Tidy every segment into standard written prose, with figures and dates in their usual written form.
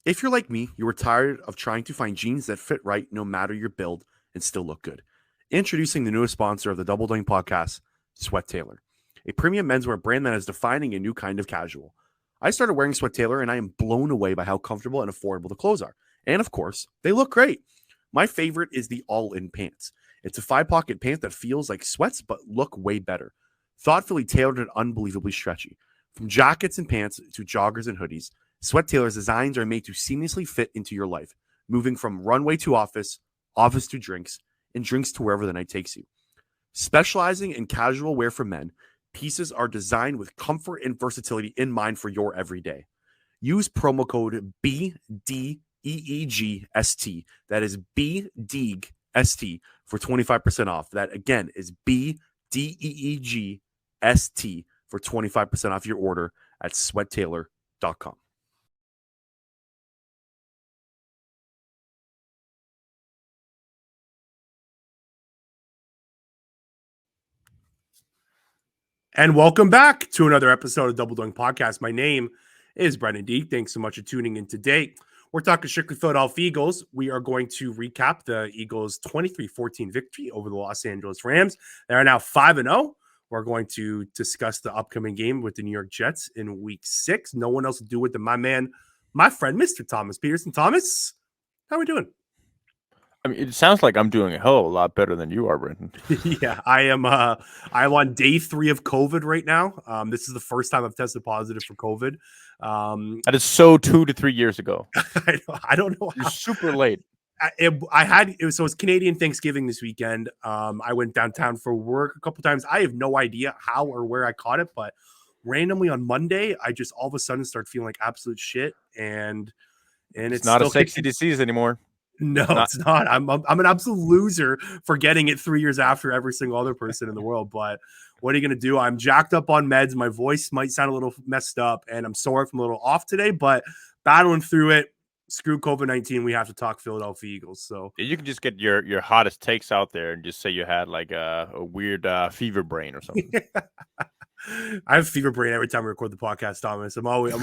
If you're like me, you are tired of trying to find jeans that fit right no matter your build and still look good. Introducing the newest sponsor of the Double Doing podcast, Sweat Tailor, a premium menswear brand that is defining a new kind of casual. I started wearing Sweat Tailor and I am blown away by how comfortable and affordable the clothes are. And of course, they look great. My favorite is the all-in pants. It's a 5-pocket pant that feels like sweats but look way better. Thoughtfully tailored and unbelievably stretchy. From jackets and pants to joggers and hoodies, Sweat Tailor's designs are made to seamlessly fit into your life, moving from runway to office, office to drinks, and drinks to wherever the night takes you. Specializing in casual wear for men, pieces are designed with comfort and versatility in mind for your everyday. Use promo code BDEEGST. That is BDEEGST for 25% off. That again is BDEEGST for 25% off your order at sweattailor.com. And welcome back to another episode of Double Doing Podcast. My name is Brenden D. Thanks so much for tuning in today. We're talking strictly Philadelphia Eagles. We are going to recap the Eagles' 23-14 victory over the Los Angeles Rams. They are now 5-0. We're going to discuss the upcoming game with the New York Jets in Week 6. No one else will do it than my man, my friend, Mr. Thomas Petersen. Thomas, how are we doing? I mean, it sounds like I'm doing a hell of a lot better than you are, Brendan. Yeah, I am. I'm on day 3 of COVID right now. This is the first time I've tested positive for COVID. That is so 2 to 3 years ago. I don't know You're how. super late. I had it was, so it's Canadian Thanksgiving this weekend. I went downtown for work a couple times. I have no idea how or where I caught it, but randomly on Monday, I just all of a sudden start feeling like absolute shit, and It's it's not a still sexy kicking. disease anymore. No, It's not. it's not. I'm an absolute loser for getting it 3 years after every single other person in the world. But what are you going to do? I'm jacked up on meds. My voice might sound a little messed up, and I'm sorry if I'm a little off today, but battling through it. Screw COVID-19. We have to talk Philadelphia Eagles. So You can just get your hottest takes out there and just say you had like a weird fever brain or something. I have fever brain every time we record the podcast, Thomas. I'm always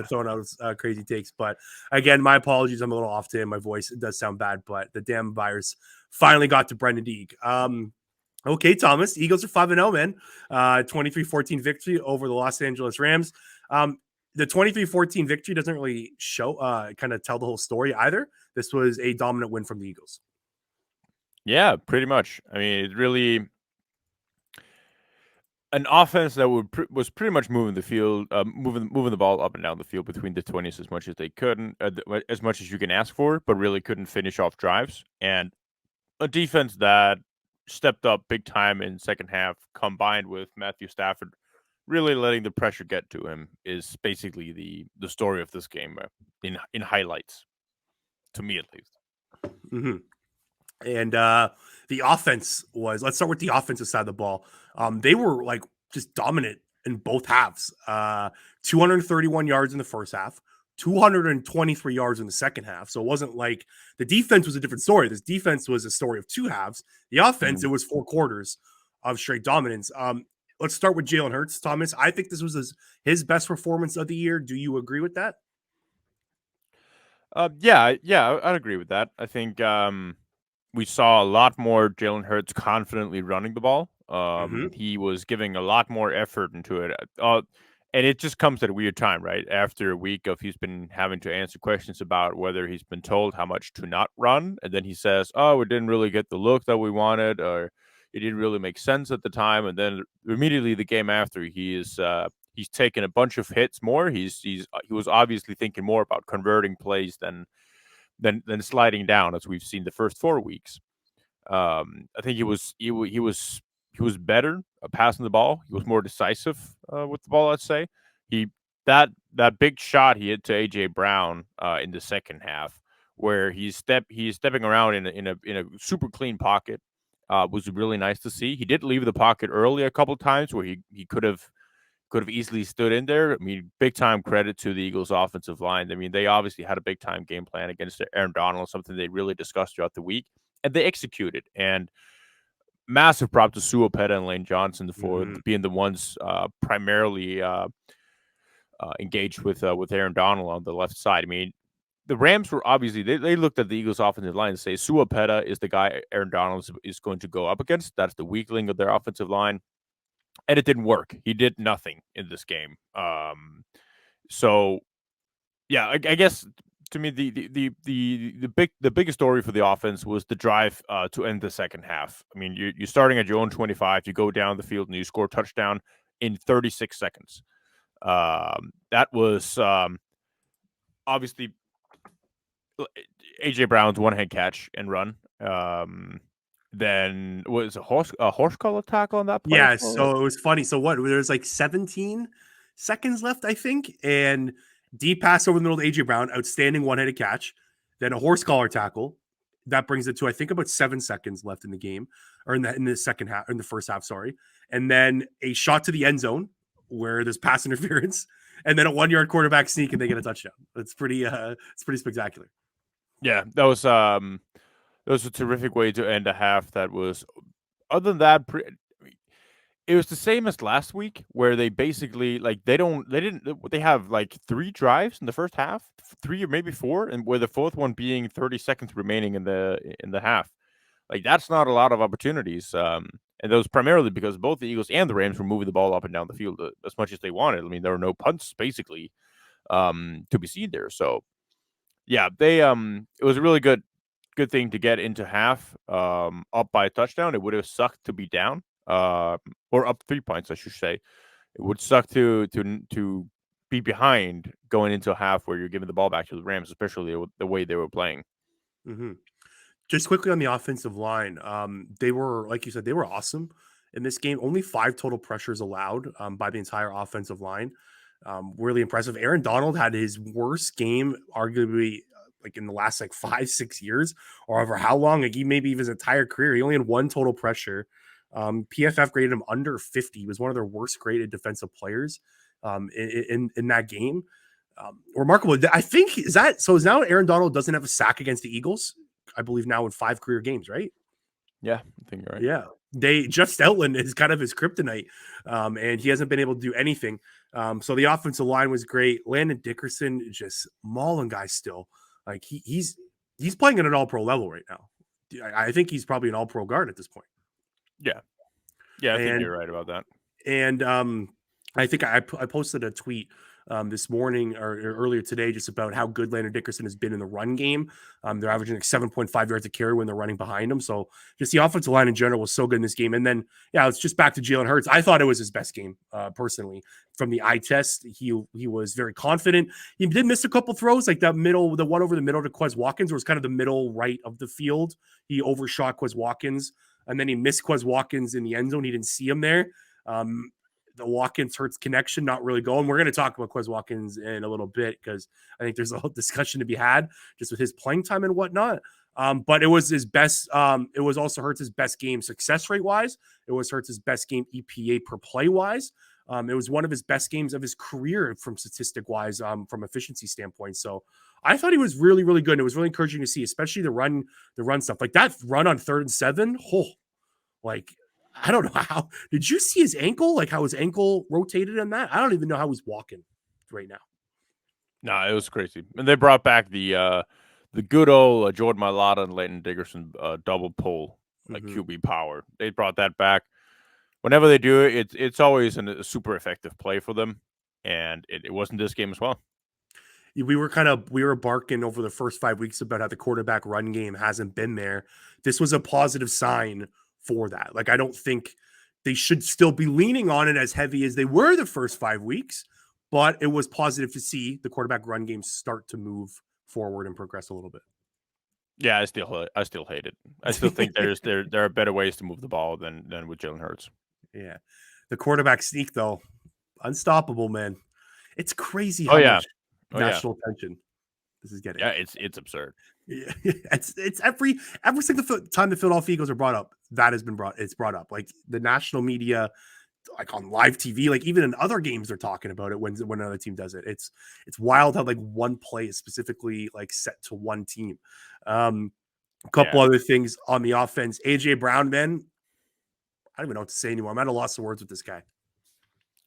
throwing out crazy takes. But again, my apologies. I'm a little off today. My voice does sound bad, but the damn virus finally got to Brenden Deeg. Okay, Thomas. Eagles are 5-0, man. 23-14 victory over the Los Angeles Rams. The 23-14 victory doesn't really show, kind of tell the whole story either. This was a dominant win from the Eagles. Yeah, pretty much. I mean, it really an offense that was pretty much moving the field, moving the ball up and down the field between the 20s as much as they couldn't, as much as you can ask for, but really couldn't finish off drives. And a defense that stepped up big time in second half, combined with Matthew Stafford really letting the pressure get to him, is basically the story of this game in highlights, to me at least. Mm-hmm. And the offense was, let's start with the offensive side of the ball. They were like just dominant in both halves. 231 yards in the first half, 223 yards in the second half. So it wasn't like the defense was a different story. This defense was a story of 2 halves. The offense, it was 4 quarters of straight dominance. Let's start with Jalen Hurts, Thomas. I think this was his best performance of the year. Do you agree with that? Yeah, I'd agree with that. I think we saw a lot more Jalen Hurts confidently running the ball. Mm-hmm. He was giving a lot more effort into it. And it just comes at a weird time, right? After a week of he's been having to answer questions about whether he's been told how much to not run. And then he says, oh, we didn't really get the look that we wanted, or it didn't really make sense at the time. And then immediately the game after, he's taken a bunch of hits more. He was obviously thinking more about converting plays than sliding down, as we've seen the first 4 weeks. I think he was better passing the ball. He was more decisive with the ball. Let's say he that big shot he hit to AJ Brown in the second half, where he's stepping around in a super clean pocket, was really nice to see. He did leave the pocket early a couple times where he could have easily stood in there. I mean, big time credit to the Eagles' offensive line. I mean, they obviously had a big time game plan against Aaron Donald, something they really discussed throughout the week, and they executed. And massive prop to Suopeta and Lane Johnson for Mm-hmm. being the ones primarily engaged with Aaron Donald on the left side. I mean, the Rams were obviously they looked at the Eagles' offensive line and say Suapeta is the guy Aaron Donald is going to go up against. That's the weak link of their offensive line, and it didn't work. He did nothing in this game. So yeah, I guess to me the biggest story for the offense was the drive to end the second half. I mean, you're starting at your own 25, you go down the field and you score a touchdown in 36 seconds. That was obviously AJ Brown's one hand catch and run. Then was a horse collar tackle on that play as Yeah, well? so it was funny. So what? There's like 17 seconds left, I think, and deep pass over the middle of AJ Brown, outstanding one-handed catch, then a horse collar tackle. That brings it to I think about 7 seconds left in the game, or in the second half, in the first half, sorry, and then a shot to the end zone where there's pass interference, and then a 1 yard quarterback sneak, and they get a touchdown. It's pretty spectacular. Yeah, that was a terrific way to end a half. That was other than that, it was the same as last week, where they basically like they have like 3 drives in the first half, 3 or maybe 4, and where the fourth one being 30 seconds remaining in the half. Like that's not a lot of opportunities. And that was primarily because both the Eagles and the Rams were moving the ball up and down the field as much as they wanted. I mean, there were no punts basically to be seen there. So yeah, they it was a really good thing to get into half up by a touchdown. It would have sucked to be down or up 3 points, I should say. It would suck to be behind going into a half where you're giving the ball back to the Rams, especially the way they were playing. Mm-hmm. Just quickly on the offensive line, they were, like you said, they were awesome in this game. Only 5 total pressures allowed by the entire offensive line. Really impressive. Aaron Donald had his worst game, arguably, like in the last like 5-6 years, or over how long. Like he maybe even his entire career. He only had 1 total pressure. PFF graded him under 50. He was one of their worst graded defensive players in that game. Remarkable. I think is that so. Is now Aaron Donald doesn't have a sack against the Eagles, I believe now in 5 career games, right? Yeah, I think you're right. Yeah. Jeff Stoutland is kind of his kryptonite, and he hasn't been able to do anything. So the offensive line was great. Landon Dickerson just mauling guys still. Like he's playing at an all pro level right now. I think he's probably an all pro guard at this point. Yeah. Yeah, I think And you're right about that. And I think I posted a tweet this morning or earlier today just about how good Landon Dickerson has been in the run game. They're averaging like 7.5 yards a carry when they're running behind him. So just the offensive line in general was so good in this game. And then, yeah, it's just back to Jalen Hurts. I thought it was his best game personally from the eye test. He was very confident. He did miss a couple throws, like that middle, the one over the middle to Quez Watkins, was kind of the middle right of the field. He overshot Quez Watkins, and then he missed Quez Watkins in the end zone. He didn't see him there. The Watkins Hurts connection not really going. We're going to talk about Quez Watkins in a little bit because I think there's a whole discussion to be had just with his playing time and whatnot. But it was his best. It was also Hurts' best game success rate wise. It was Hurts' best game EPA per play wise. It was one of his best games of his career from statistic wise, from efficiency standpoint. So I thought he was really, really good. And it was really encouraging to see, especially the run stuff like that run on 3rd and 7. Oh, like I don't know how. Did you see his ankle? Like how his ankle rotated in that? I don't even know how he's walking right now. No, it was crazy. And they brought back the good old Jordan Mailata and Leighton Dickerson double pull, like QB power. They brought that back. Whenever they do it, it's always a super effective play for them. And it wasn't this game as well. We were barking over the first 5 weeks about how the quarterback run game hasn't been there. This was a positive sign for that. Like I don't think they should still be leaning on it as heavy as they were the first 5 weeks, but it was positive to see the quarterback run game start to move forward and progress a little bit. Yeah, I still hate it. I still think there are better ways to move the ball than with Jalen Hurts. Yeah. The quarterback sneak though, unstoppable, man. It's crazy how much national attention this is getting. Yeah, it's absurd. Yeah. It's every single time the Philadelphia Eagles are brought up, it's brought up. Like the national media, like on live TV, like even in other games, they're talking about it when another team does it. It's wild how like one play is specifically like set to one team. A couple other things on the offense. AJ Brown, man, I don't even know what to say anymore. I'm at a loss of words with this guy.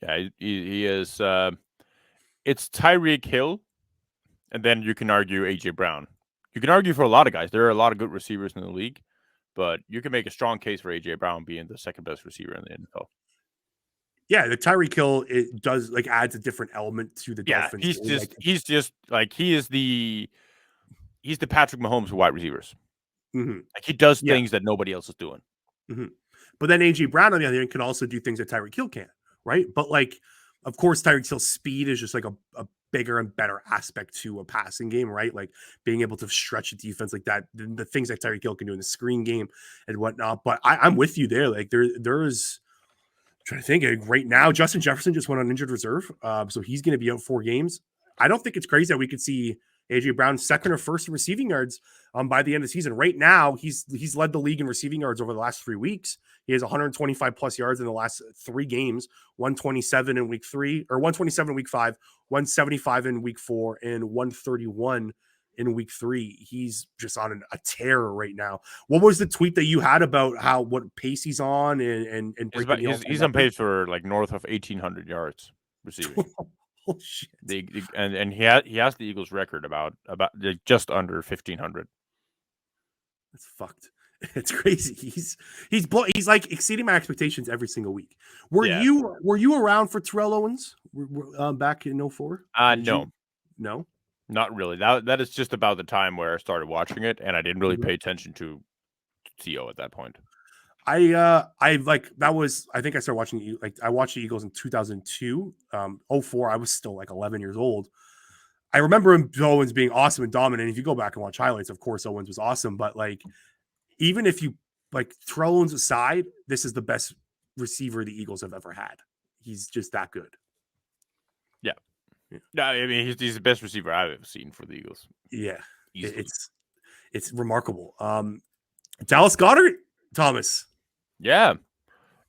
Yeah, he is. It's Tyreek Hill And then you can argue AJ Brown. You can argue for a lot of guys. There are a lot of good receivers in the league, but you can make a strong case for AJ Brown being the second best receiver in the NFL. Yeah, the Tyreek Hill, it does like adds a different element to the Yeah, Dolphins. he's just Like, he's just like he's the Patrick Mahomes of wide receivers. mhm. Like he does Yeah. things that nobody else is doing. But then AJ Brown on the other hand can also do things that Tyreek Hill can't, right? But like, of course, Tyreek Hill's speed is just like a bigger and better aspect to a passing game, right? Like being able to stretch a defense like that, the things that Tyreek Hill can do in the screen game and whatnot. But I'm with you there. Like there's trying to think right now, Justin Jefferson just went on injured reserve. So he's going to be out 4 games. I don't think it's crazy that we could see AJ Brown second or first in receiving yards by the end of the season. Right now, he's led the league in receiving yards over the last 3 weeks. He has 125 plus yards in the last 3 games, 127 in week 3 or 127 in week 5, 175 in week 4, and 131 in week 3. He's just on a tear right now. What was the tweet that you had about what pace he's on and breaking the He's on pace for like north of 1,800 yards receiving. Oh shit! And he has the Eagles record about just under 1,500. That's fucked. It's crazy. He's like exceeding my expectations every single week. Were you around for Terrell Owens back in 04? No. No? Not really. That is just about the time where I started watching it, and I didn't really pay attention to T.O. at that point. I like that was I think I started watching I watched the Eagles in 2002. 04, I was still like 11 years old. I remember Owens being awesome and dominant. If you go back and watch highlights, of course Owens was awesome, but like even if you like Terrell Owens aside, this is the best receiver the Eagles have ever had. He's just that good. Yeah. No, I mean he's the best receiver I've ever seen for the Eagles. Yeah, easily. It's remarkable. Dallas Goedert, Thomas. Yeah.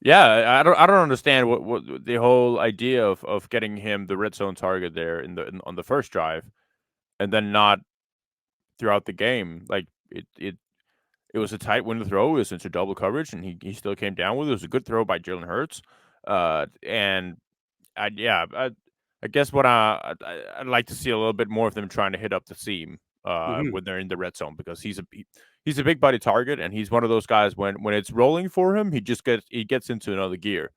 I don't understand what the whole idea of getting him the red zone target there on the first drive, and then not throughout the game. Like it was a tight window throw. It was into double coverage, and he still came down with it. It was a good throw by Jalen Hurts. And I guess what I'd like to see a little bit more of them trying to hit up the seam when they're in the red zone, because he's a big body target, and he's one of those guys when it's rolling for him, he gets into another gear.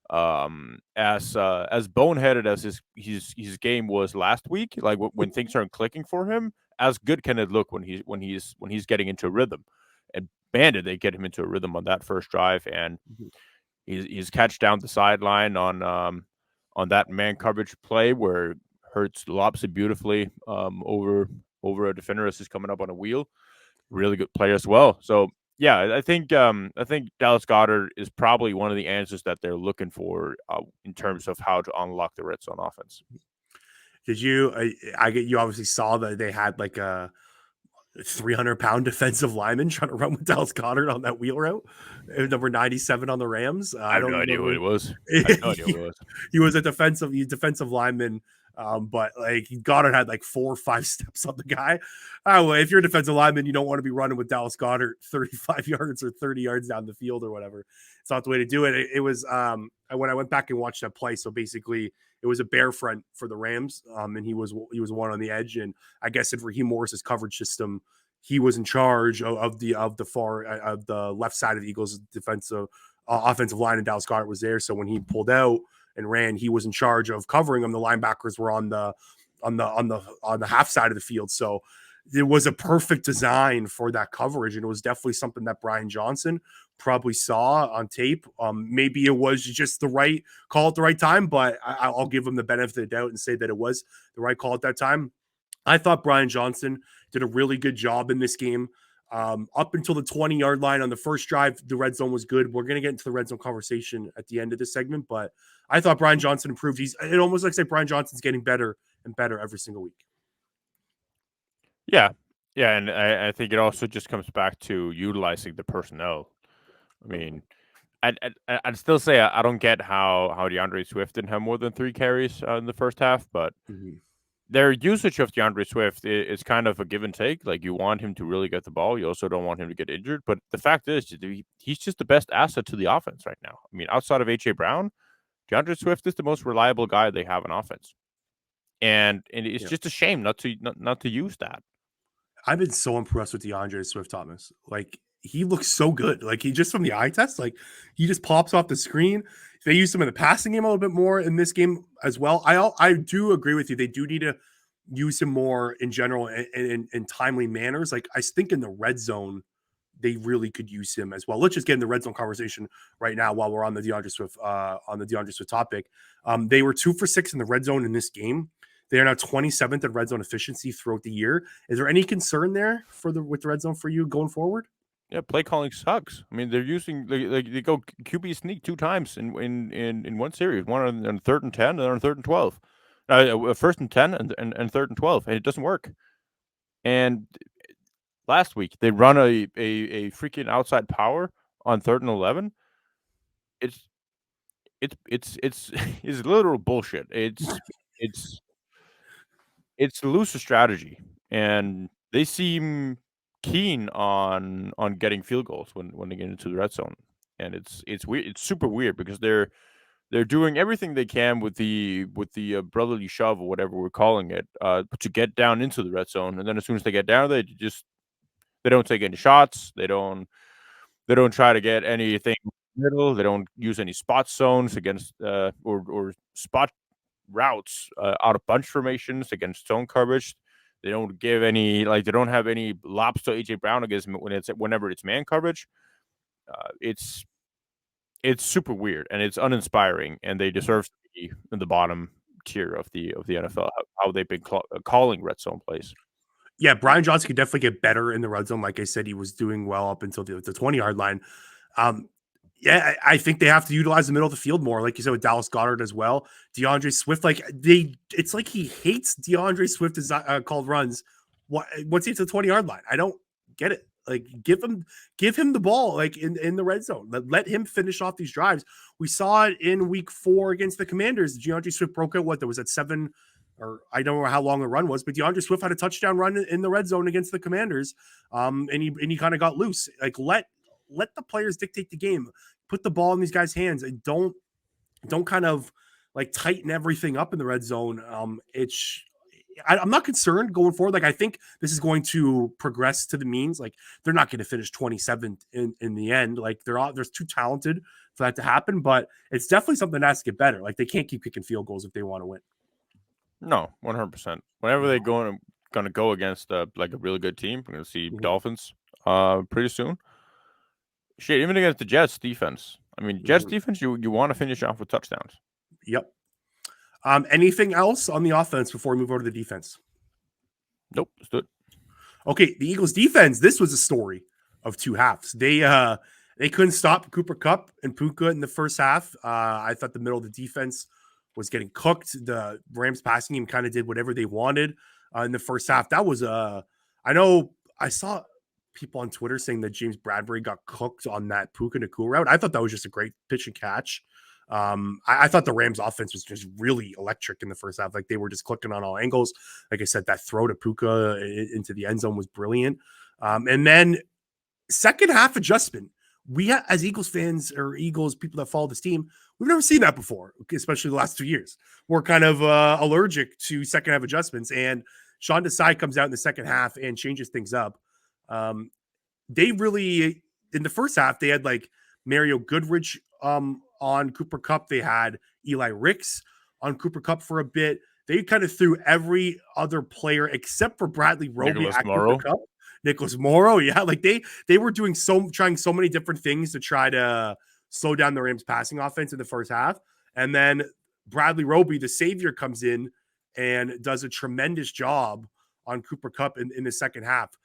As boneheaded as his game was last week, like when things aren't clicking for him, as good can it look when he's getting into a rhythm. And man, did they get him into a rhythm on that first drive, and he's catch down the sideline on that man coverage play where Hurts lobs it beautifully over a defender as he's coming up on a wheel. Really good play as well. So yeah, I think Dallas Goedert is probably one of the answers that they're looking for in terms of how to unlock the red zone offense. Did you? You obviously saw that they had like a 300-pound defensive lineman trying to run with Dallas Goedert on that wheel route. Number 97 on the Rams. I have no idea who it was. I have no idea who it was. He was a defensive lineman. But like Goddard had like 4 or 5 steps on the guy. Well, if you're a defensive lineman, you don't want to be running with Dallas Goedert 35 yards or 30 yards down the field or whatever. It's not the way to do it. It was when I went back and watched that play. So basically, it was a bear front for the Rams, and he was one on the edge. And I guess in Raheem Morris's coverage system, he was in charge of the left side of the Eagles' defensive offensive line, and Dallas Goedert was there. So when he pulled out and ran, he was in charge of covering him. The linebackers were on the half side of the field. So it was a perfect design for that coverage. And it was definitely something that Brian Johnson probably saw on tape. Maybe it was just the right call at the right time, but I'll give him the benefit of the doubt and say that it was the right call at that time. I thought Brian Johnson did a really good job in this game. Up until the 20-yard line on the first drive, the red zone was good. We're going to get into the red zone conversation at the end of this segment, but I thought Brian Johnson improved. It almost like say Brian Johnson's getting better and better every single week. Yeah, and I think it also just comes back to utilizing the personnel. I mean, I'd still say I don't get how DeAndre Swift didn't have more than 3 carries in the first half, but their usage of DeAndre Swift is kind of a give and take. Like, you want him to really get the ball. You also don't want him to get injured. But the fact is, he's just the best asset to the offense right now. I mean, outside of A.J. Brown, DeAndre Swift is the most reliable guy they have in offense. and it's Yeah. just a shame not to use that. I've been so impressed with DeAndre Swift Thomas. Like he looks so good. Like he just from the eye test, like he just pops off the screen. They use him in the passing game a little bit more in this game as well. I do agree with you. They do need to use him more in general in timely manners. Like I think in the red zone, they really could use him as well. Let's just get in the red zone conversation right now while we're on the DeAndre Swift topic. They were 2 for 6 in the red zone in this game. They are now 27th in red zone efficiency throughout the year. Is there any concern there with the red zone for you going forward? Yeah, play calling sucks. I mean, they're using they go QB sneak 2 times in one series, one on 3rd and 10, and on 3rd and 12. First and 10 and 3rd and 12, and it doesn't work. And last week they run a freaking outside power on 3rd and 11. It's it's literal bullshit. It's a loser strategy, and they seem keen on getting field goals when they get into the red zone, and it's weird. It's super weird because they're doing everything they can with the brotherly shove or whatever we're calling it, to get down into the red zone, and then as soon as they get down, they don't take any shots. They don't try to get anything middle. They don't use any spot zones against or spot routes out of bunch formations against zone coverage. They don't give any they don't have any lobs to AJ Brown against whenever it's man coverage. It's super weird and it's uninspiring, and they deserve to be in the bottom tier of the NFL. How they've been calling red zone plays. Yeah, Brian Johnson could definitely get better in the red zone. Like I said, he was doing well up until the 20-yard line. Yeah, I think they have to utilize the middle of the field more, like you said with Dallas Goedert as well. DeAndre Swift, it's like he hates DeAndre Swift as called runs. What's he to the 20-yard line? I don't get it. Like give him the ball like in the red zone. Let him finish off these drives. We saw it in week 4 against the Commanders. DeAndre Swift broke out. What there was at 7, or I don't know how long the run was, but DeAndre Swift had a touchdown run in the red zone against the Commanders. And he kind of got loose. Like let the players dictate the game. Put the ball in these guys' hands and don't kind of like tighten everything up in the red zone. I'm not concerned going forward. Like I think this is going to progress to the means. Like they're not going to finish 27th in the end. Like they're too talented for that to happen. But it's definitely something that has to get better. Like they can't keep kicking field goals if they want to win. No, 100%. Whenever they're going to go against a really good team, we're going to see Dolphins pretty soon. Shit, even against the Jets defense. I mean, Jets defense, you want to finish off with touchdowns. Yep. Anything else on the offense before we move over to the defense? Nope, let's do it. Okay, the Eagles defense, this was a story of 2 halves. They couldn't stop Cooper Kupp and Puka in the first half. I thought the middle of the defense was getting cooked. The Rams passing game kind of did whatever they wanted in the first half. That was I know I saw people on Twitter saying that James Bradbury got cooked on that Puka Nacua route. I thought that was just a great pitch and catch. I thought the Rams offense was just really electric in the first half. Like they were just clicking on all angles. Like I said, that throw to Puka into the end zone was brilliant. And then second half adjustment. We as Eagles fans or Eagles people that follow this team, we've never seen that before, especially the last 2 years. We're kind of allergic to second half adjustments. And Sean Desai comes out in the second half and changes things up. They really, in the first half, they had like Mario Goodrich on Cooper Kupp. They had Eli Ricks on Cooper Kupp for a bit. They kind of threw every other player except for Bradley Roby at Cooper Kupp. Nicholas Morrow, yeah, like they were trying so many different things to try to slow down the Rams passing offense in the first half. And then Bradley Roby, the savior, comes in and does a tremendous job on Cooper Kupp in the second half.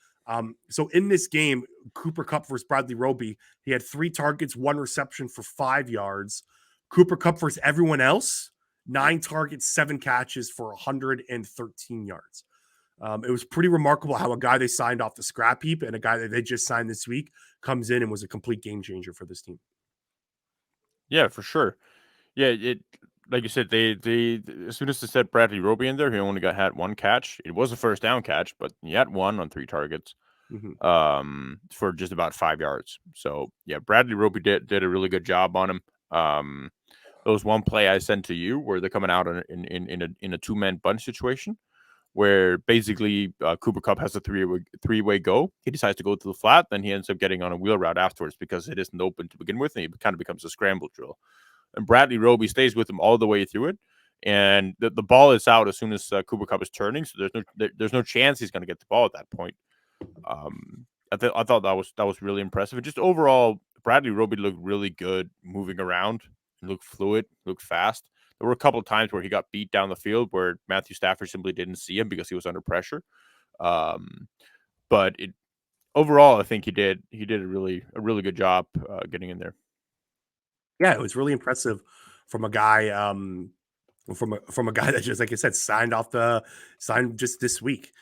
So in this game, Cooper Kupp versus Bradley Roby, he had 3 targets, 1 reception for 5 yards. Cooper Kupp versus everyone else, 9 targets, 7 catches for 113 yards. It was pretty remarkable how a guy they signed off the scrap heap and a guy that they just signed this week comes in and was a complete game changer for this team. Yeah, for sure. Yeah, it like you said, they as soon as they said Bradley Roby in there, he only had 1 catch. It was a first down catch, but he had 1 on 3 targets, for just about 5 yards. So yeah, Bradley Roby did a really good job on him. those one play I sent to you where they're coming out in a two-man bunch situation where basically Cooper Cup has a three-way go. He decides to go to the flat, then he ends up getting on a wheel route afterwards because it isn't open to begin with, and it kind of becomes a scramble drill. And Bradley Roby stays with him all the way through it, and the ball is out as soon as Cooper Cup is turning, so there's no chance he's going to get the ball at that point. I thought that was really impressive. And just overall, Bradley Roby looked really good moving around, looked fluid, looked fast. There were a couple of times where he got beat down the field where Matthew Stafford simply didn't see him because he was under pressure. But overall, I think he did a really good job getting in there. Yeah, it was really impressive from a guy from a guy that just, like I said, signed just this week.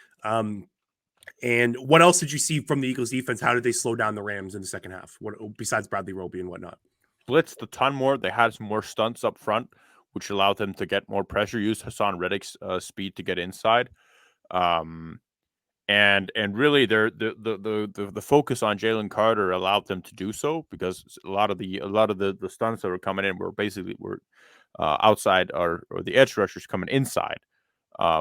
And what else did you see from the Eagles defense? How did they slow down the Rams in the second half? What besides Bradley Roby and whatnot? Blitzed a ton more. They had some more stunts up front, which allowed them to get more pressure. Used Hassan Reddick's speed to get inside. And really, the focus on Jalen Carter allowed them to do so because a lot of the stunts that were coming in were outside or the edge rushers coming inside,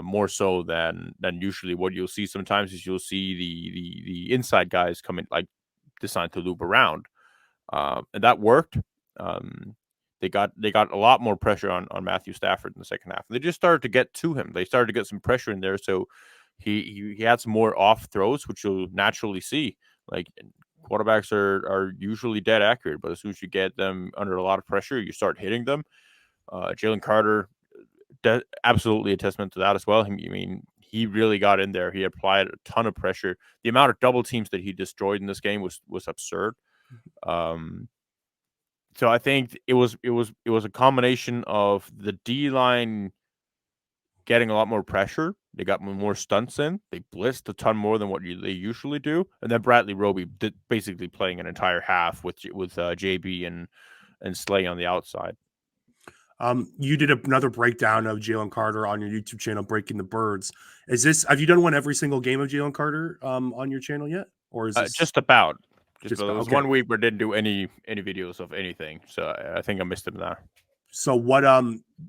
more so than usually. What you'll see sometimes is you'll see the inside guys coming like designed to loop around, and that worked. They got a lot more pressure on Matthew Stafford in the second half. They just started to get to him. They started to get some pressure in there, so he had some more off throws, which you'll naturally see. Like quarterbacks are usually dead accurate, but as soon as you get them under a lot of pressure, you start hitting them. Jalen Carter, absolutely a testament to that as well. He really got in there. He applied a ton of pressure. The amount of double teams that he destroyed in this game was absurd. So I think it was a combination of the D line getting a lot more pressure. They got more stunts in. They blitzed a ton more than what they usually do. And then Bradley Roby basically playing an entire half with JB and Slay on the outside. You did another breakdown of Jalen Carter on your YouTube channel, Breaking the Birds. Have you done one every single game of Jalen Carter on your channel yet? Or is this just about? It was okay. 1 week where I didn't do any videos of anything. So I think I missed it there. So what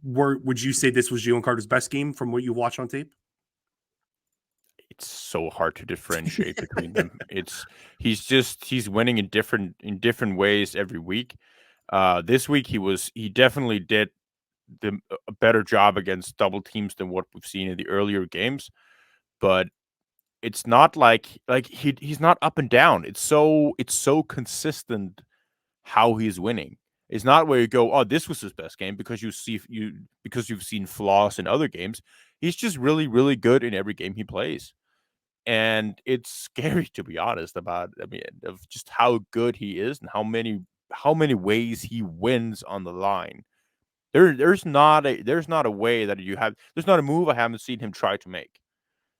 would you say this was Jalen Carter's best game from what you watched on tape? It's so hard to differentiate between them. He's winning in different ways every week. This week he definitely did a better job against double teams than what we've seen in the earlier games, but it's not like he's not up and down. It's so consistent how he's winning. It's not where you go, oh, this was his best game because you've seen flaws in other games. He's just really, really good in every game he plays. And it's scary, to be honest, of just how good he is and how many ways he wins on the line. There's not a way that there's not a move I haven't seen him try to make.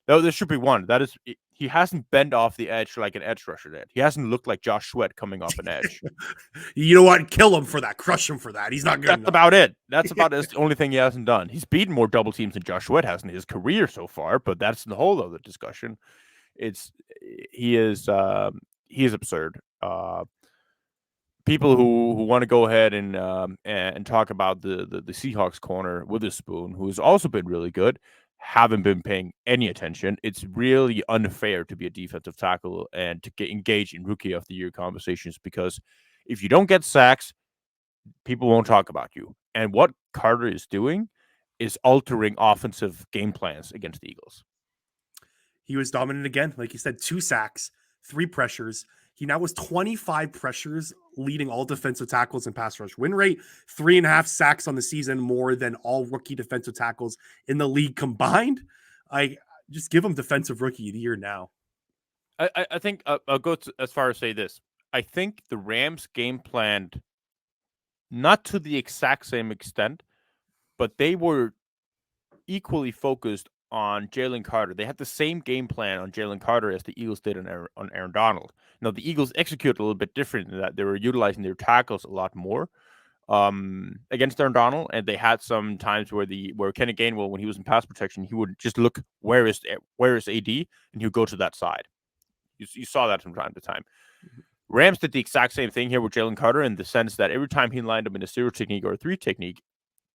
No, there should be one. That is, he hasn't bent off the edge like an edge rusher did. He hasn't looked like Josh Sweat coming off an edge. You know what? Kill him for that. Crush him for that. He's not good That's enough. about it. That's the only thing he hasn't done. He's beaten more double teams than Josh Sweat has in his career so far, but that's the whole other discussion. He is absurd. People who want to go ahead and talk about the Seahawks corner Witherspoon, who has also been really good, haven't been paying any attention. It's really unfair to be a defensive tackle and to get engaged in rookie of the year conversations because if you don't get sacks, people won't talk about you. And what Carter is doing is altering offensive game plans against the Eagles. He was dominant again. Like you said, 2 sacks, 3 pressures. He now has 25 pressures, leading all defensive tackles in pass rush win rate, 3.5 sacks on the season, more than all rookie defensive tackles in the league combined. I just give him defensive rookie of the year now. I think I'll go as far as say this. I think the Rams game planned not to the exact same extent, but they were equally focused on Jalen Carter. They had the same game plan on Jalen Carter as the Eagles did on Aaron Donald. Now, the Eagles executed a little bit different in that they were utilizing their tackles a lot more against Aaron Donald, and they had some times where Kenny Gainwell, when he was in pass protection, he would just look where is AD, and he would go to that side. You saw that from time to time. Rams did the exact same thing here with Jalen Carter in the sense that every time he lined up in a 0 technique or a 3 technique,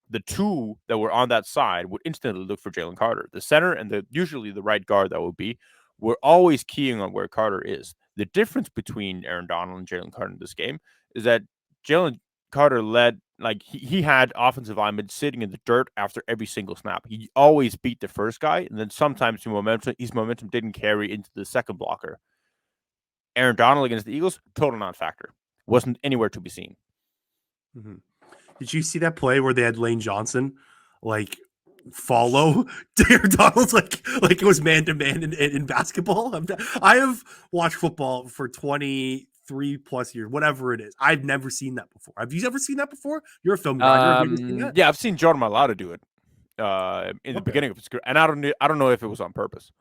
the two that were on that side would instantly look for Jalen Carter. The center and usually the right guard that would be were always keying on where Carter is. The difference between Aaron Donald and Jalen Carter in this game is that Jalen Carter led he had offensive linemen sitting in the dirt after every single snap. He always beat the first guy, and then sometimes his momentum didn't carry into the second blocker. Aaron Donald against the Eagles, total non-factor. Wasn't anywhere to be seen. Mm-hmm. Did you see that play where they had Lane Johnson follow Aaron Donald like it was man to man in basketball? I have watched football for 23 plus years, whatever it is. I've never seen that before. Have you ever seen that before? You're a film grinder. Have you ever seen that? Yeah, I've seen Jordan Mailata do it in the beginning of his career, and I don't know if it was on purpose.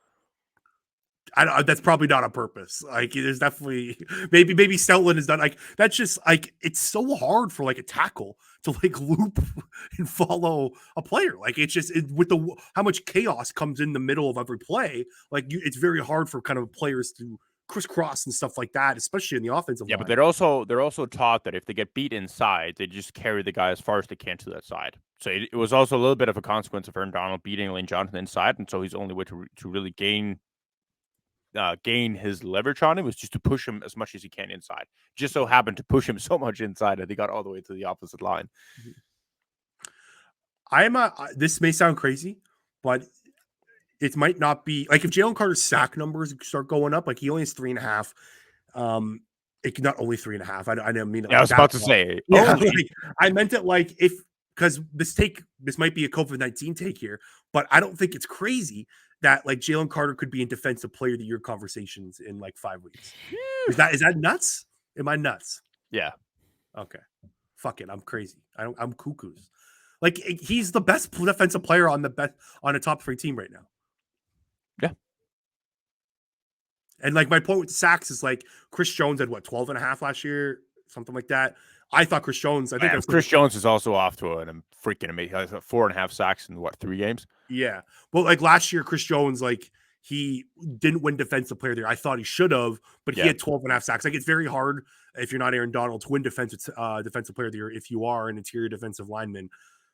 That's probably not on purpose. There's definitely maybe Stoutland is done. That's just it's so hard for a tackle to loop and follow a player. It's just with how much chaos comes in the middle of every play. It's very hard for kind of players to crisscross and stuff like that, especially in the offensive line. But they're also taught that if they get beat inside, they just carry the guy as far as they can to that side. So it was also a little bit of a consequence of Aaron Donald beating Lane Johnson inside, and so his only way to really gain his leverage on him was just to push him as much as he can inside. Just so happened to push him so much inside that he got all the way to the opposite line. This may sound crazy, but it might not be if Jalen Carter's sack numbers start going up, he only has 3.5. It not only 3.5. I didn't mean it. I was about to say. Yeah, I meant it because this might be a COVID-19 take here, but I don't think it's crazy that Jalen Carter could be in defensive player of the year conversations in 5 weeks. Is that nuts? Am I nuts? Yeah. Okay. Fuck it. I'm crazy. I'm cuckoos. He's the best defensive player on a top 3 team right now. Yeah. And my point with the sacks is Chris Jones had 12.5 last year, something like that. I thought Chris Jones. I think Chris Jones is also off to a freaking amazing 4.5 sacks in 3 games. Yeah, well, last year, Chris Jones he didn't win defensive player there. I thought he should have, but he had 12.5 sacks. It's very hard if you're not Aaron Donald to win defensive player of the year if you are an interior defensive lineman.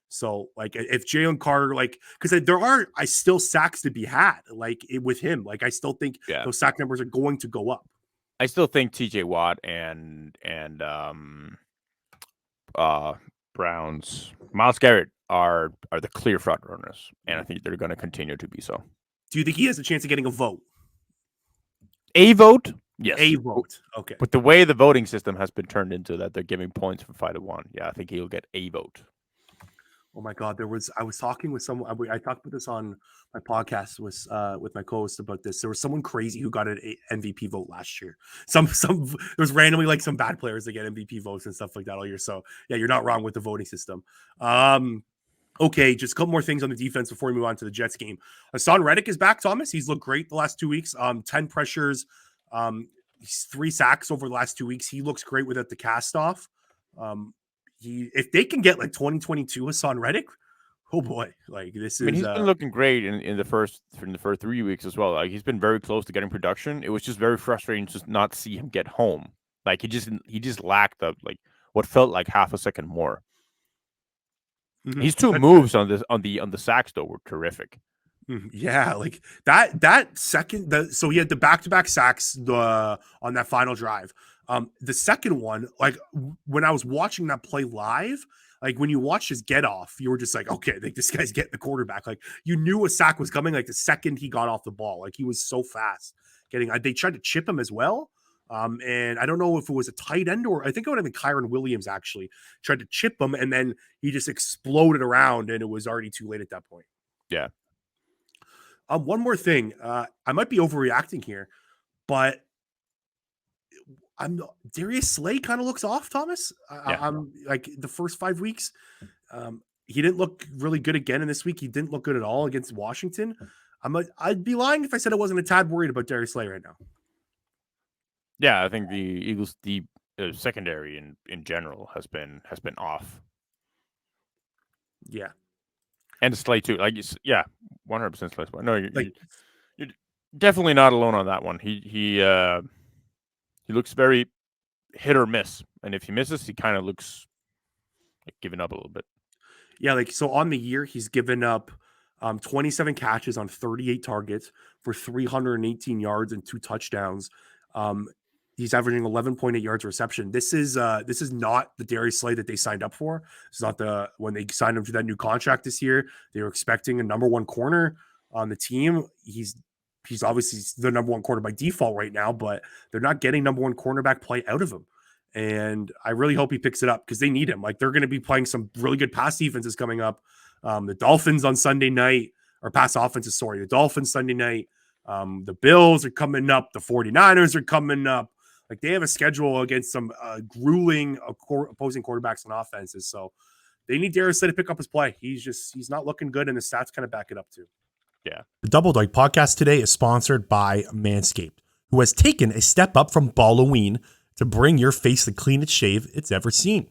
So if Jalen Carter because there are still sacks to be had with him. I still think those sack numbers are going to go up. I still think TJ Watt and Browns Myles Garrett are the clear front runners, and I think they're going to continue to be so. Do you think he has a chance of getting a vote? A vote? Yes. A vote. Okay. But the way the voting system has been turned into that they're giving points from 5 to 1. Yeah, I think he'll get a vote. Oh my God! I was talking with someone. I talked about this on my podcast with my co-host about this. There was someone crazy who got an MVP vote last year. There was randomly some bad players that get MVP votes and stuff like that all year. So yeah, you're not wrong with the voting system. Okay, just a couple more things on the defense before we move on to the Jets game. Hassan Reddick is back, Thomas. He's looked great the last 2 weeks. 10 pressures, 3 sacks over the last 2 weeks. He looks great without the cast off. If they can get 2022 Hassan Reddick, oh boy, this is. He's been looking great in the first 3 weeks as well. He's been very close to getting production. It was just very frustrating to not see him get home. He just lacked what felt like half a second more. Mm-hmm. His 2 moves on the sacks though were terrific. Yeah, that second. So he had the back-to-back sacks on that final drive. The second one, when I was watching that play live, when you watched his get off, you were just okay, this guy's getting the quarterback. You knew a sack was coming. The second he got off the ball, he was so fast getting. They tried to chip him as well. And I don't know if it was a tight end or I think it would have been Kyron Williams actually tried to chip him, and then he just exploded around, and it was already too late at that point. Yeah. One more thing. I might be overreacting here, but Darius Slay kind of looks off, Thomas. I'm the first 5 weeks. He didn't look really good again in this week. He didn't look good at all against Washington. I'd be lying if I said I wasn't a tad worried about Darius Slay right now. Yeah, I think the Eagles, the secondary in general has been off. Yeah. And Slay too. 100% Slay. No, you're definitely not alone on that one. He looks very hit or miss. And if he misses, he kind of looks like giving up a little bit. Yeah, like so on the year, he's given up 27 catches on 38 targets for 318 yards and 2 touchdowns. Um, he's averaging 11.8 yards reception. This is not the Darius Slay that they signed up for. It's not the when they signed him to that new contract this year. They were expecting a number one corner on the team. He's obviously the number one corner by default right now, but they're not getting number one cornerback play out of him. And I really hope he picks it up because they need him. Like they're going to be playing some really good pass defenses coming up. The Dolphins on Sunday night, or pass offenses, sorry. The Dolphins Sunday night. The Bills are coming up. The 49ers are coming up. Like they have a schedule against some grueling opposing quarterbacks and offenses. So they need Darius Slay to pick up his play. He's not looking good, and the stats kind of back it up too. Yeah. The Double Doink podcast today is sponsored by Manscaped, who has taken a step up from Halloween to bring your face the cleanest shave it's ever seen.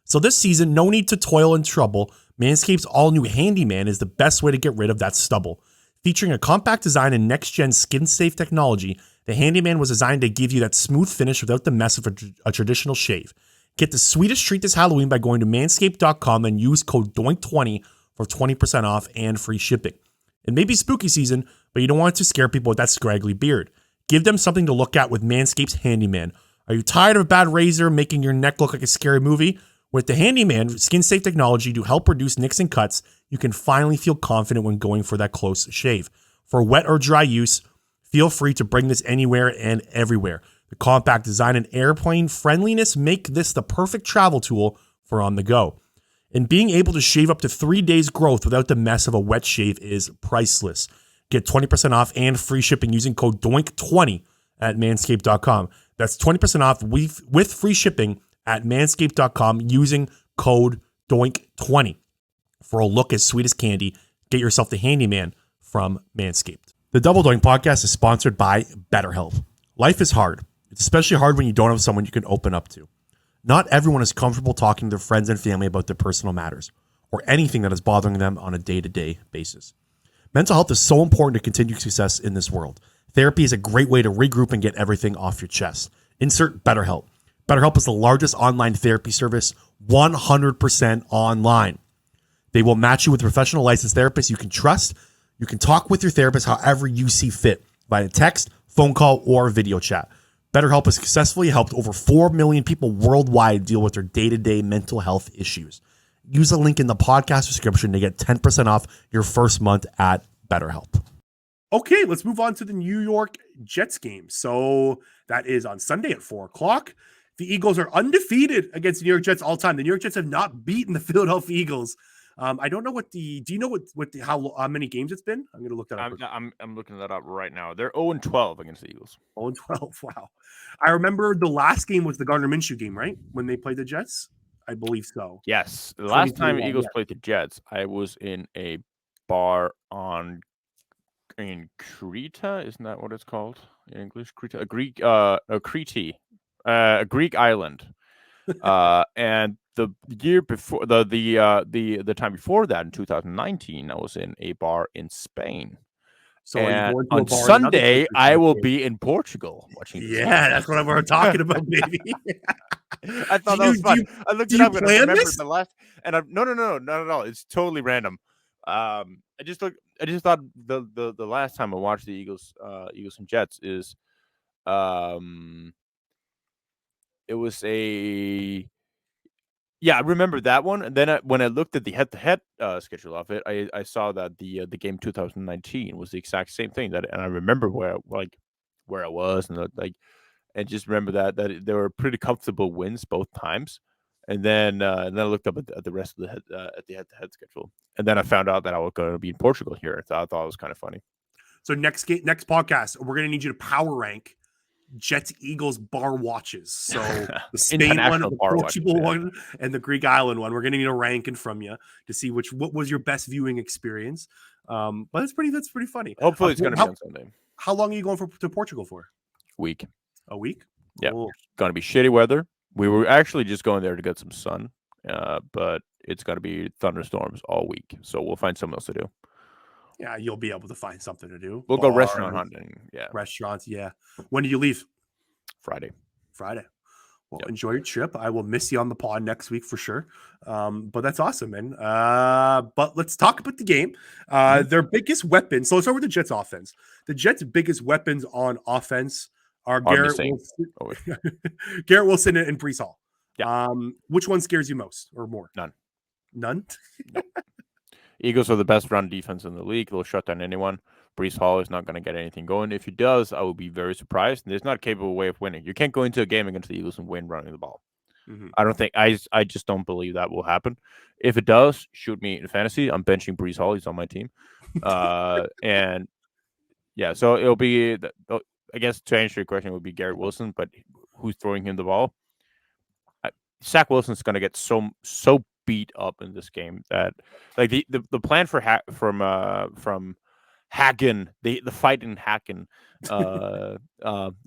So this season, no need to toil and trouble. Manscaped's all-new Handyman is the best way to get rid of that stubble. Featuring a compact design and next-gen skin-safe technology, the Handyman was designed to give you that smooth finish without the mess of a traditional shave. Get the sweetest treat this Halloween by going to manscaped.com and use code DOINK20 for 20% off and free shipping. It may be spooky season, but you don't want to scare people with that scraggly beard. Give them something to look at with Manscaped's Handyman. Are you tired of a bad razor making your neck look like a scary movie? With the Handyman skin-safe technology to help reduce nicks and cuts, you can finally feel confident when going for that close shave. For wet or dry use, feel free to bring this anywhere and everywhere. The compact design and airplane friendliness make this the perfect travel tool for on the go. And being able to shave up to 3 days growth without the mess of a wet shave is priceless. Get 20% off and free shipping using code DOINK20 at manscaped.com. That's 20% off with free shipping at manscaped.com using code DOINK20. For a look as sweet as candy, get yourself the Handyman from Manscaped. The Double Doink podcast is sponsored by BetterHelp. Life is hard. It's especially hard when you don't have someone you can open up to. Not everyone is comfortable talking to their friends and family about their personal matters or anything that is bothering them on a day-to-day basis. Mental health is so important to continued success in this world. Therapy is a great way to regroup and get everything off your chest. Insert BetterHelp. BetterHelp is the largest online therapy service, 100% online. They will match you with professional licensed therapists you can trust. You can talk with your therapist however you see fit, via text, phone call, or video chat. BetterHelp has successfully helped over 4 million people worldwide deal with their day-to-day mental health issues. Use the link in the podcast description to get 10% off your first month at BetterHelp. Okay, let's move on to the New York Jets game. So that is on Sunday at 4 o'clock. The Eagles are undefeated against the New York Jets all time. The New York Jets have not beaten the Philadelphia Eagles. I don't know do you know how many games it's been? I'm going to look that up. I'm looking that up right now. They're 0-12 against the Eagles. 0-12. Wow. I remember the last game was the Gardner Minshew game, right? When they played the Jets? I believe so. Yes. The last time Eagles yeah. played the Jets, I was in a bar in Crete. Isn't that what it's called in English? Crete, a Greek island. And the year before, the time before that, in 2019, I was in a bar in Spain. So on Sunday, I will be in Portugal watching. Yeah, that's what we're talking about, baby. I thought that was fun. I looked it up and I remembered the last. And no, not at all. It's totally random. I just thought the last time I watched the Eagles and Jets is, it was I remember that one. And then when I looked at the head-to-head schedule of it, I saw that the game 2019 was the exact same thing. And I remember where I was and just remember that there were pretty comfortable wins both times. And then I looked up at the rest of the head-to-head schedule, and then I found out that I was going to be in Portugal here. So I thought it was kind of funny. So next podcast, we're going to need you to power rank Jets Eagles bar watches. So the Spain one, the Portugal one, and the Greek island one. We're going to need a ranking from you to see what was your best viewing experience. But that's pretty funny. Hopefully it's going to be on Sunday. How long are you going to Portugal for? Week. A week? Yeah. Cool. It's going to be shitty weather. We were actually just going there to get some sun, but it's going to be thunderstorms all week. So we'll find something else to do. Yeah, you'll be able to find something to do. We'll go restaurant hunting. Yeah. Restaurants, yeah. When do you leave? Friday. Well, Yep. enjoy your trip. I will miss you on the pod next week for sure. But that's awesome, man. But let's talk about the game. Their biggest weapon. So let's start with the Jets offense. The Jets' biggest weapons on offense are Are Garrett missing. Wilson, Oh, wait. Garrett Wilson and Brees Hall. Yeah. Which one scares you most or more? None. None? No. Eagles are the best run defense in the league. They'll shut down anyone. Brees Hall is not going to get anything going. If he does, I will be very surprised. There's not a capable way of winning. You can't go into a game against the Eagles and win running the ball. Mhm. I don't think I just don't believe that will happen. If it does, shoot me in fantasy. I'm benching Brees Hall. He's on my team. And yeah, so it'll be. I guess to answer your question, it would be Garrett Wilson, but who's throwing him the ball? Zach Wilson's going to get so beat up in this game that like the plan from Hacken, the fight in Hacken, the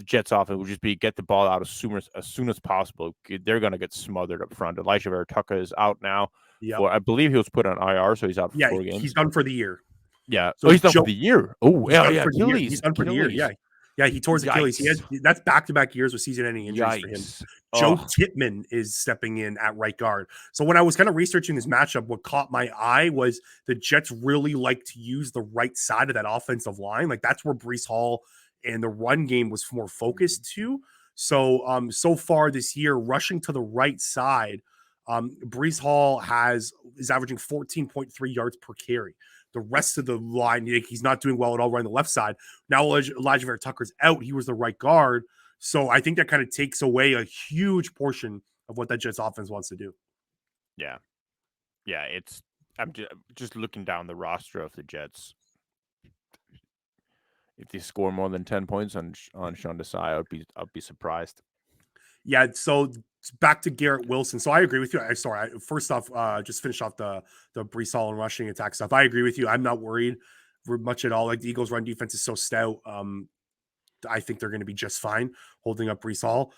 Jets off, it would just be get the ball out as soon as possible. They're going to get smothered up front. Elijah Vera Tucker is out now. Yep. I believe he was put on IR, so he's out for 4 games. He's done for the year. Yeah. So he's done for the year. Oh, He's done yeah. for the year. Achilles. He's done for the year. Yeah, he tore his Achilles. That's back-to-back years with season-ending injuries for him. Joe Tippmann is stepping in at right guard. So when I was kind of researching this matchup, what caught my eye was the Jets really like to use the right side of that offensive line. Like that's where Brees Hall and the run game was more focused to. So so far this year, rushing to the right side, Brees Hall is averaging 14.3 yards per carry. The rest of the line, he's not doing well at all running the left side. Now Elijah Vera Tucker's out. He was the right guard. So I think that kind of takes away a huge portion of what that Jets offense wants to do. Yeah. Yeah, I'm just looking down the roster of the Jets. If they score more than 10 points on Sean Desai, I'd be surprised. Yeah, so back to Garrett Wilson. So I agree with you. First off, just finish off the Brees Hall and rushing attack stuff. I agree with you. I'm not worried much at all. Like the Eagles' run defense is so stout. I think they're going to be just fine holding up Brees Hall.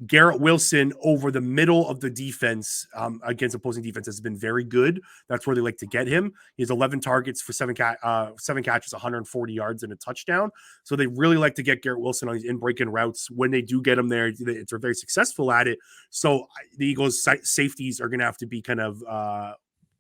Garrett Wilson over the middle of the defense against opposing defense has been very good. That's where they like to get him. He has 11 targets for 7 catches, 140 yards, and a touchdown. So they really like to get Garrett Wilson on these in-breaking routes. When they do get him there, they're very successful at it. So the Eagles' safeties are going to have to be kind of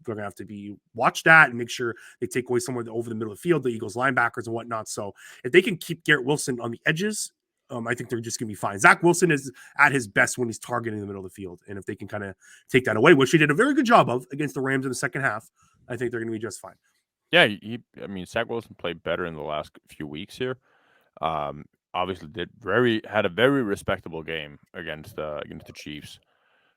they're going to have to be watched at and make sure they take away somewhere over the middle of the field, the Eagles linebackers and whatnot. So if they can keep Garrett Wilson on the edges, I think they're just going to be fine. Zach Wilson is at his best when he's targeting the middle of the field. And if they can kind of take that away, which he did a very good job of against the Rams in the second half, I think they're going to be just fine. Yeah, Zach Wilson played better in the last few weeks here. Obviously had a very respectable game against the Chiefs.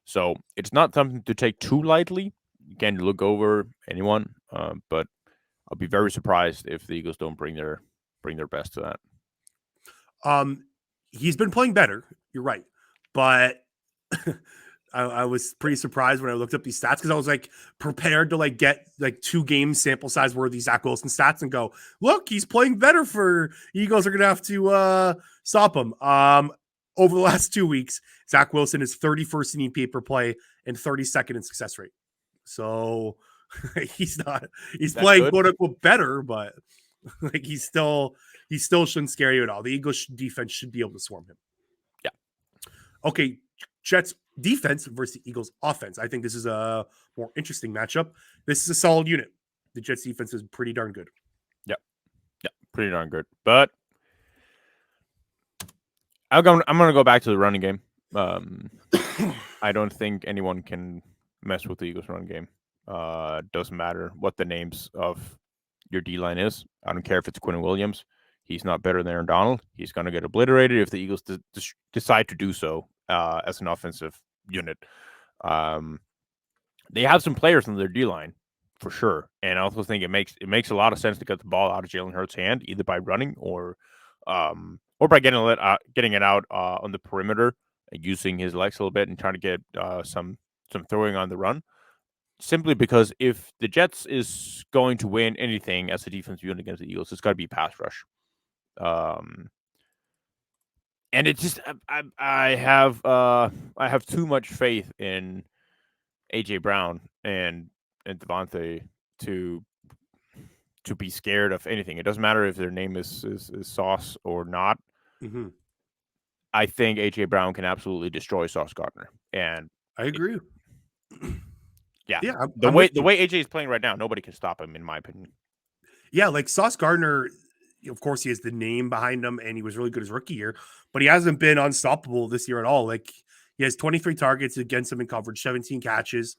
So it's not something to take too lightly. You can't look over anyone, but I'll be very surprised if the Eagles don't bring their best to that. He's been playing better. You're right, but I was pretty surprised when I looked up these stats because I was like prepared to like get like 2 game sample size worthy Zach Wilson stats and go, look, he's playing better for Eagles are going to have to stop him. Over the last 2 weeks, Zach Wilson is 31st in EPA per play and 32nd in success rate. So he's playing good? Quote unquote better, but like he still shouldn't scare you at all. The Eagles defense should be able to swarm him. Yeah. Okay. Jets defense versus the Eagles offense. I think this is a more interesting matchup. This is a solid unit. The Jets defense is pretty darn good. Yeah. Yeah. Pretty darn good. But I'm going to go back to the running game. I don't think anyone can mess with the Eagles run game. Doesn't matter what the names of your D-line is. I don't care if it's Quinn Williams. He's not better than Aaron Donald. He's going to get obliterated if the Eagles decide to do so as an offensive unit. They have some players on their D-line for sure. And I also think it makes a lot of sense to get the ball out of Jalen Hurts' hand, either by running or by getting it out on the perimeter and using his legs a little bit and trying to get some throwing on the run. Simply because if the Jets is going to win anything as a defensive unit against the Eagles, it's got to be pass rush. And it's just I have too much faith in AJ Brown and Devontae to be scared of anything. It doesn't matter if their name is Sauce or not. Mm-hmm. I think AJ Brown can absolutely destroy Sauce Gardner. And I agree. yeah, Yeah, the I'm way with you. AJ is playing right now, nobody can stop him, in my opinion. Yeah, like Sauce Gardner, of course, he has the name behind him, and he was really good his rookie year, but he hasn't been unstoppable this year at all. Like he has 23 targets against him in coverage, 17 catches.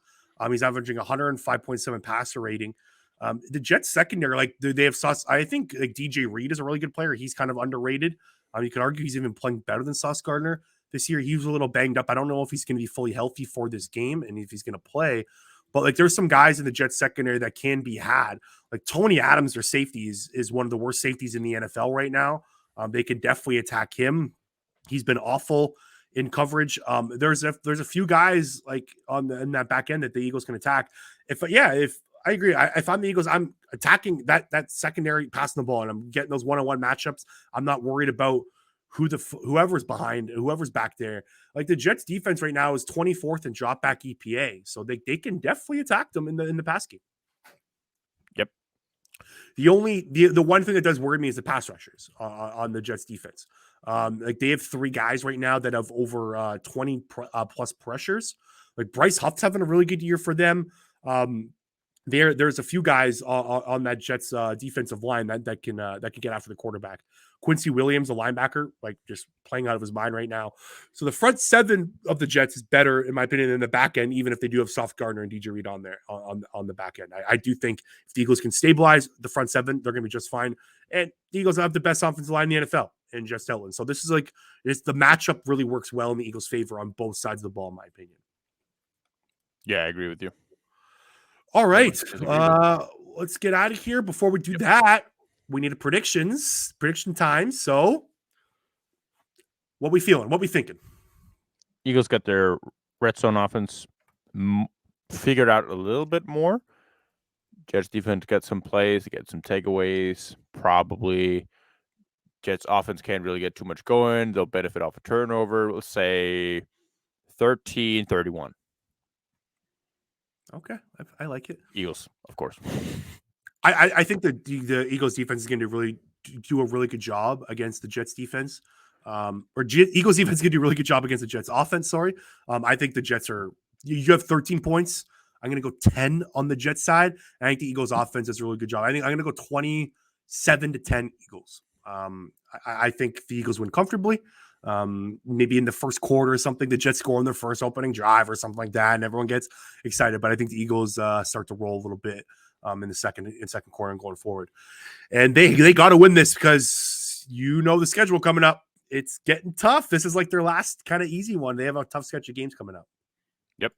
He's averaging 105.7 passer rating. The Jets secondary, like they have Sauce. I think like DJ Reed is a really good player. He's kind of underrated. You can argue he's even playing better than Sauce Gardner this year. He was a little banged up. I don't know if he's going to be fully healthy for this game and if he's going to play. But like there's some guys in the Jets secondary that can be had. Like Tony Adams, their safety is one of the worst safeties in the NFL right now. They can definitely attack him. He's been awful in coverage. There's a few guys like in that back end that the Eagles can attack. If I agree, if I'm the Eagles, I'm attacking that secondary, passing the ball, and I'm getting those one-on-one matchups. I'm not worried about whoever's behind, whoever's back there. Like the Jets defense right now is 24th in drop back EPA, so they can definitely attack them in the pass game. Yep. The one thing that does worry me is the pass rushers on the Jets defense. Like they have 3 guys right now that have over 20 plus pressures. Like Bryce Huff's having a really good year for them. There's a few guys on that Jets defensive line that can get after the quarterback. Quincy Williams, a linebacker, like just playing out of his mind right now. So the front 7 of the Jets is better, in my opinion, than the back end, even if they do have Sauce Gardner and DJ Reed on there on the back end. I do think if the Eagles can stabilize the front 7, they're going to be just fine. And the Eagles have the best offensive line in the NFL in Jets Helton. So this is like the matchup really works well in the Eagles' favor on both sides of the ball, in my opinion. Yeah, I agree with you. All right. Let's get out of here. Before we do that, we need prediction time. So what we feeling? What we thinking? Eagles got their red zone offense figured out a little bit more. Jets defense got some plays, get some takeaways. Probably Jets offense can't really get too much going. They'll benefit off a turnover. Let's say 13-31. Okay, I like it. Eagles, of course. I think the Eagles defense is going to really do a really good job against the Jets defense. Eagles defense is going to do a really good job against the Jets offense. Sorry. I think the Jets are, you have 13 points. I'm going to go 10 on the Jets side. And I think the Eagles offense does a really good job. I think I'm going to go 27-10 Eagles. I think the Eagles win comfortably. Maybe in the first quarter or something, the Jets score on their first opening drive or something like that, and everyone gets excited. But I think the Eagles start to roll a little bit in the second quarter and going forward. And they got to win this because the schedule coming up. It's getting tough. This is like their last kind of easy one. They have a tough sketch of games coming up. Yep.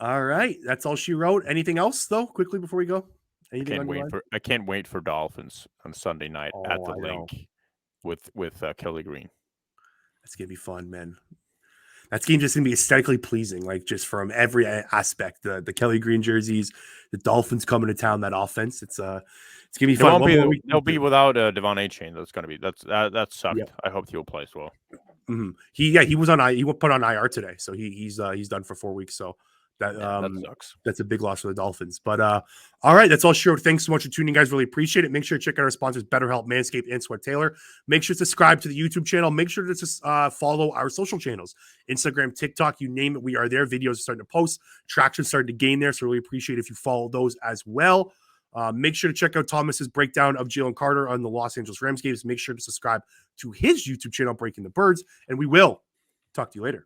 All right. That's all she wrote. Anything else, though, quickly before we go? I can't wait for Dolphins on Sunday night at the Link with Kelly Green. That's going to be fun, man. That game just going to be aesthetically pleasing, like just from every aspect. The Kelly Green jerseys, the Dolphins coming to town, that offense. It's going to be fun. They'll be without Devon Achane. That's going to be that sucked. Yep. I hope he'll play as well. Mm-hmm. He was put on IR today, so he's done for 4 weeks. So that sucks. That's a big loss for the Dolphins. But all right, that's all she wrote. Thanks so much for tuning, guys. Really appreciate it. Make sure to check out our sponsors, BetterHelp, Manscaped, and Sweat Taylor. Make sure to subscribe to the YouTube channel. Make sure to follow our social channels, Instagram, TikTok, you name it. We are there. Videos are starting to post. Traction starting to gain there. So really appreciate if you follow those as well. Make sure to check out Thomas's breakdown of Jalen Carter on the Los Angeles Rams games. Make sure to subscribe to his YouTube channel, Breaking the Birds, and we will talk to you later.